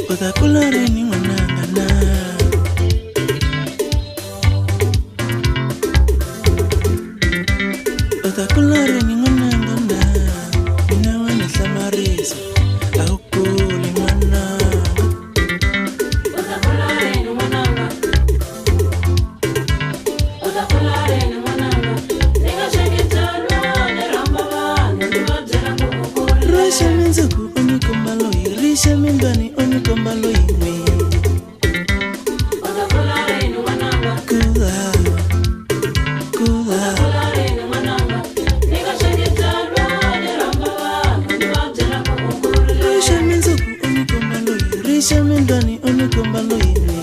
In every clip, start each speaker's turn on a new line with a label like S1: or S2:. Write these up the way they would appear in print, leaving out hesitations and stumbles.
S1: Utakulareni mwanangana, utakulareni mwanangana, minawana samarisa aukuli mwana. Utakulareni mwananga, utakulareni mwananga, nikashekitana neramba bana nibajela kukukula. Risha minzuku unikombaloi, risha mindani unikombaloi mwe. Utakulareni mwananga, kula kula. Utakulareni mwananga, nikashekitana neramba bana nibajela kukukula. Risha minzuku unikombaloi, risha mindani unikombaloi mwe.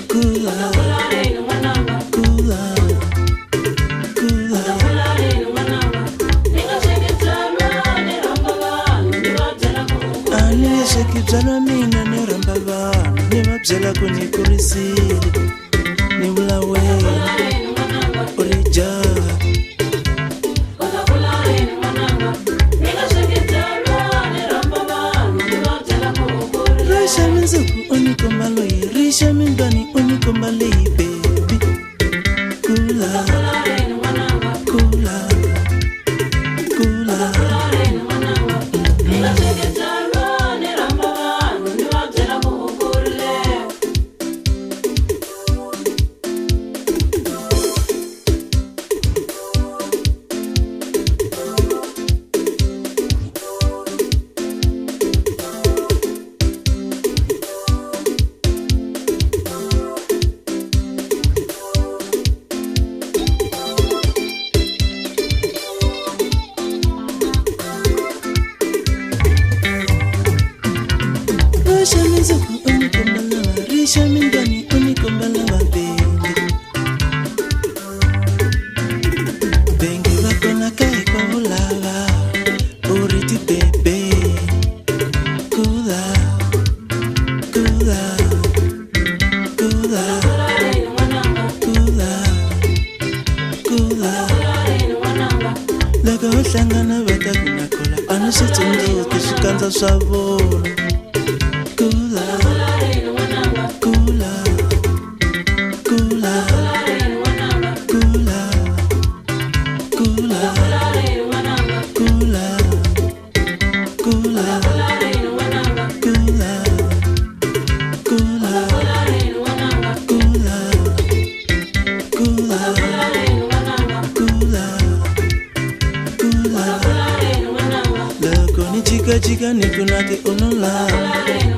S1: Kula utakulareni mwananga, kula kula. Utakulareni mwananga, nikashekitana neramba bana nibajela kukukula. Nilishekitana mina neramba bana nibabyela kunikurisile nibulawe urija. Utakulareni mwananga, nikashekitana neramba bana nibajela kukukula. Risha minzuku unikombaloi, risha mindani unikombaloi baby. Kula utakulareni mwananga, kula kula. Utakulareni mwananga, nikashekitana neramba bana nibajela kukukula. Risha minzuku unikombalawa, risha mindani unikombalawa bengi. Bengi wako na kai kwa ulawa, uriti bebe. Kula kula kula. Utakulareni mwananga, kula kula. Utakulareni mwananga, laka uhlangana batakunakola anasitsinzo kushikanza swavona. Kula utakulareni mwananga, kula kula. Utakulareni mwananga, kula kula. Utakulareni mwananga, kula kula. Utakulareni mwananga, kula kula. Utakulareni mwananga, kula kula. Utakulareni mwananga, kula kula. Utakulareni mwananga, lako ni chika chika nikunake unola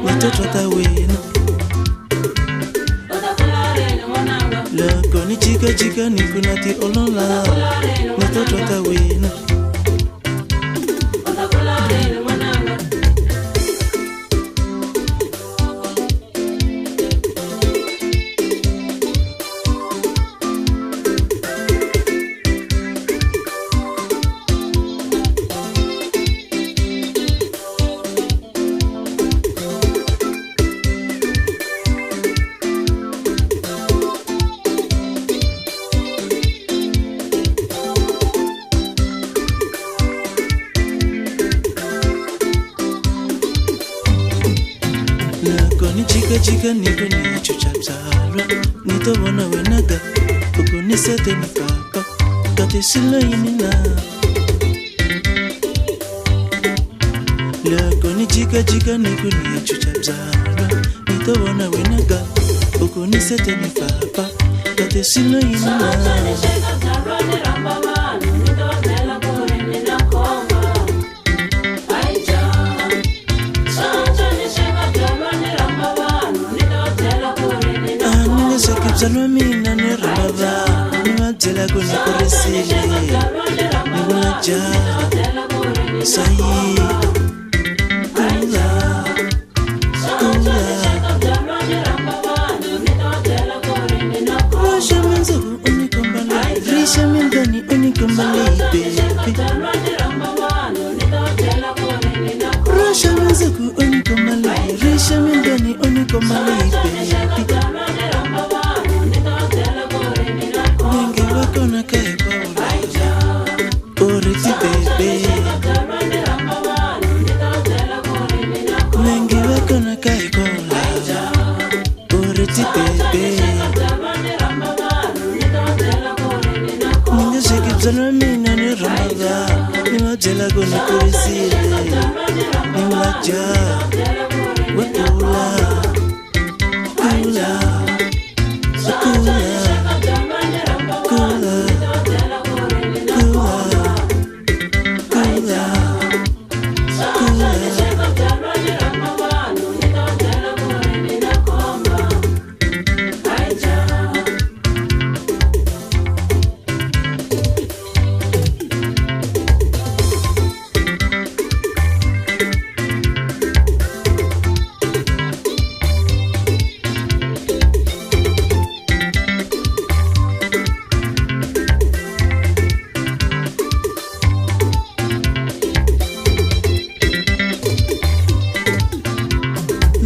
S1: watoto tawena. Utakulareni mwananga, lako ni chika chika nikunake unola watoto tawena. Utakulareni mwananga. Lako ni chika chika nikuni chucha zara, nitobona wenaga ukuni sete ni papa kati silo inina. Lako ni chika chika nikuni chucha zara, nitobona wenaga ukuni sete ni papa kati silo inina. Zalwa mina neramba bana nibajela kunikurisile nibulaja sayi. Kula kula. Risha minzuku unikombaloi, risha mindani unikombaloi baby. Risha minzuku Minzuku unikomali, risha mindoni unikomali, baby. Wengi wako na kai kwa ulaja, oriti baby. Wengi wako na kai kwa ulaja, oriti baby. Ninga shikipzana mina ni Ramadan, ni majela goni kurisile, ni ulaja, wakula, kula, kula.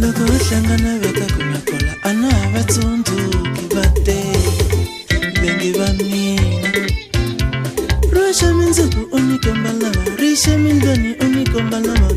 S1: Logo shangana veka kunyakola ana vatundu kibate bengi vamina Rusha minzuku unikombalama risha mindoni unikombalama